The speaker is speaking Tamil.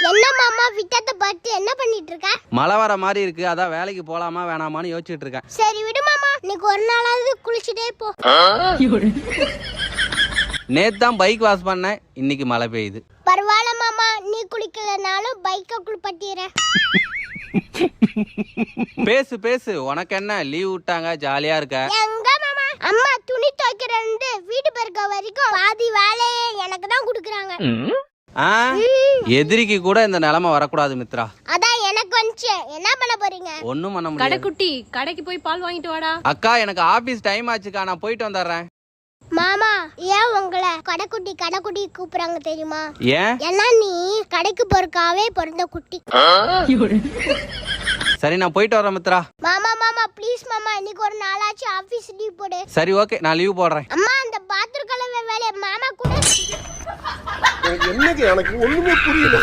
என்ன மாமா விட்டத்தை பார்த்து என்ன பண்ணிட்டு இருக்க? மழை வர மாதிரி இருக்கு, அதான் வேலைக்கு போலாமா வேணாமான்னு யோசிச்சுட்டு இருக்கேன். சரி விடு மாமா, இன்னைக்கு ஒரு நாளாவது குளிச்சுட்டே போ. நேத்து தான் பைக் வாஷ் பண்ணேன், இன்னைக்கு மழை பெய்யுது. பரவாயில்ல மாமா, நீ குளிக்கலனாலும் பைக்கை குளிப்பட்டிடுறேன். பேசு பேசு, உனக்கு என்ன லீவ் விட்டாங்க ஜாலியா இருக்க? எங்க மாமா, அம்மா துணி துவைக்கிறேன்னு வீட்டு பெருக்க வரைக்கும் பாதி வேலையே எனக்கு தான் குடுக்குறாங்க. எதிரிக்கு கூட இந்த நிலைமை வரக்கூடாது மித்ரா. அதான் எனக்கு வந்துச்சு, என்ன பண்ண போறீங்க? ஒண்ணும் பண்ண முடியாது. கடைக்குட்டி, கடைக்கு போய் பால் வாங்கிட்டு வாடா. அக்கா எனக்கு ஆபீஸ் டைம் ஆச்சுக்கா, நான் போயிட்டு வந்துடுறேன். மாமா, ஏன் உங்களை கடைக்குட்டி கடைக்குட்டி கூப்பிடுறாங்க தெரியுமா? ஏன்? ஏன்னா நீ கடைக்கு பொறுக்காவே பிறந்த குட்டி. சரி நான் போயிட்டு வரேன் மித்ரா. மாமா மாமா ப்ளீஸ் மாமா, இன்னைக்கு ஒரு நாளாச்சு ஆபீஸ் லீவ் போடு. சரி ஓகே, நான் லீவ் போடுறேன். அம்மா அந்த பாத்ரூம் கழுவ வேலைய மாமா கூட. எனக்கு ஒண்ணுமே புரியல.